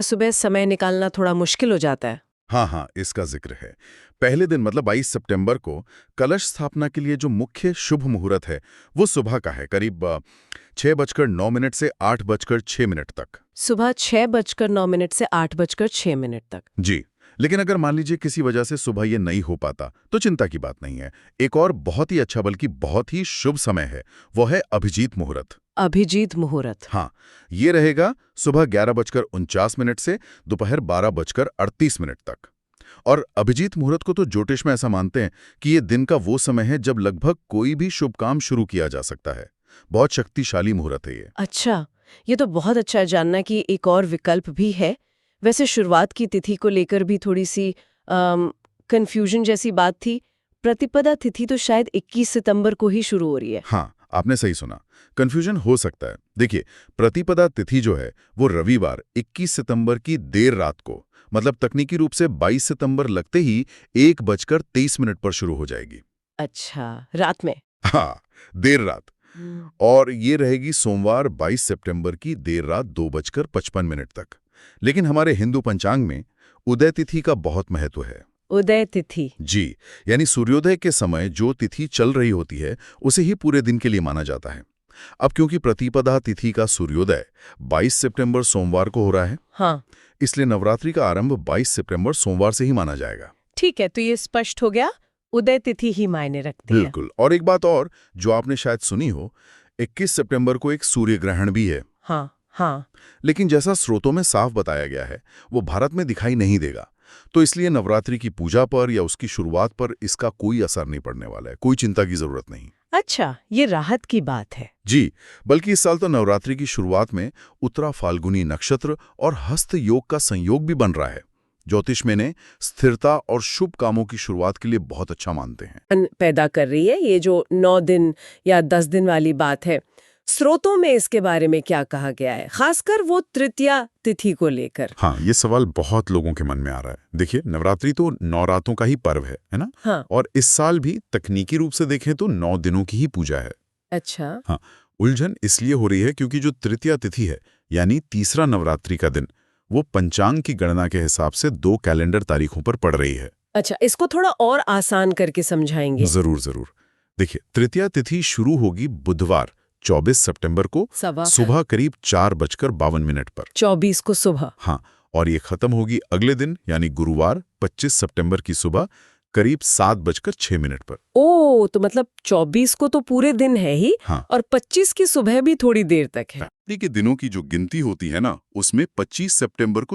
सुबह समय निकालना थोड़ा मुश्किल हो जाता है। हाँ हाँ, इसका जिक्र है। पहले दिन मतलब 22 सितंबर को कलश स्थापना के लिए जो मुख्य शुभ मुहूर्त है वो सुबह का है, करीब 6:09 से 8:06 तक। सुबह 6:09 से 8:06 तक। जी। लेकिन अगर मान लीजिए किसी वजह से सुबह ये नहीं हो पाता तो चिंता की बात नहीं है। एक और बहुत ही अच्छा बल्कि बहुत ही शुभ समय है, वो है अभिजीत मुहूर्त। अभिजीत मुहूर्त। हाँ, ये रहेगा सुबह 11:49 से दोपहर 12:38 तक। और अभिजीत मुहूर्त को तो ज्योतिष में ऐसा मानते हैं कि ये दिन का वो समय है जब लगभग कोई भी शुभ काम शुरू किया जा सकता है। बहुत शक्तिशाली मुहूर्त है ये। अच्छा, ये तो बहुत अच्छा है जानना कि एक और विकल्प भी है। वैसे शुरुआत की तिथि को लेकर भी थोड़ी सी कंफ्यूजन जैसी बात थी। प्रतिपदा तिथि तो शायद 21 सितंबर को ही शुरू हो रही है। हाँ, आपने सही सुना। कंफ्यूजन हो सकता है। देखिए, प्रतिपदा तिथि जो है वो रविवार 21 सितंबर की देर रात को, मतलब तकनीकी रूप से 22 सितंबर लगते ही 1:23 पर शुरू हो जाएगी। अच्छा, रात में। हाँ, देर रात। और ये रहेगी सोमवार 22 सितंबर की देर रात 2:55 तक। लेकिन हमारे हिंदू पंचांग में उदय तिथि का बहुत महत्व है। उदय तिथि। जी, यानी सूर्योदय के समय जो तिथि चल रही होती है उसे ही पूरे दिन के लिए माना जाता है। अब क्योंकि प्रतिपदा तिथि का सूर्योदय 22 सितंबर सोमवार को हो रहा है, हाँ, इसलिए नवरात्रि का आरंभ 22 सितंबर सोमवार से ही माना जाएगा। ठीक है, तो ये स्पष्ट हो गया। उदय तिथि ही मायने रखती है। बिल्कुल। और एक बात और जो आपने शायद सुनी हो, 21 सितंबर को एक सूर्य ग्रहण भी है। हाँ, हाँ। लेकिन जैसा स्रोतों में साफ बताया गया है, वो भारत में दिखाई नहीं देगा। तो इसलिए नवरात्रि की पूजा पर या उसकी शुरुआत पर इसका कोई असर नहीं पड़ने वाला है। कोई चिंता की जरूरत नहीं। अच्छा, ये राहत की बात है। जी, बल्कि इस साल तो नवरात्रि की शुरुआत में उत्तरा फाल्गुनी नक्षत्र और हस्त योग का संयोग भी बन रहा है। ज्योतिष में ने स्थिरता और शुभ कामों की शुरुआत के लिए बहुत अच्छा मानते हैं। पैदा कर रही है ये जो 9 दिन या 10 दिन वाली बात है। स्रोतों में इसके बारे में क्या कहा गया है, खासकर वो तृतीया तिथि को लेकर? हाँ, ये सवाल बहुत लोगों के मन में आ रहा है। देखिए, नवरात्रि तो 9 रातों का ही पर्व है ना? हाँ। और इस साल भी तकनीकी रूप से देखें तो 9 दिनों की ही पूजा है। अच्छा। हाँ, उलझन इसलिए हो रही है क्योंकि जो तृतीया तिथि है, यानी तीसरा नवरात्रि का दिन, वो पंचांग की गणना के हिसाब से 2 कैलेंडर तारीखों पर पड़ रही है। अच्छा, इसको थोड़ा और आसान करके समझाएंगे? जरूर जरूर। देखिए, तृतीया तिथि शुरू होगी बुधवार 24 सितंबर को सुबह करीब 4:52 पर। 24 को सुबह। हाँ, और ये खत्म होगी अगले दिन यानी गुरुवार 25 सितंबर की सुबह करीब 7:06 पर। ओ, तो मतलब 24 को तो पूरे दिन है ही। हाँ। और 25 की सुबह भी थोड़ी देर तक है। के दिनों की जो गिनती होती है ना, उसमें 25 सितंबर को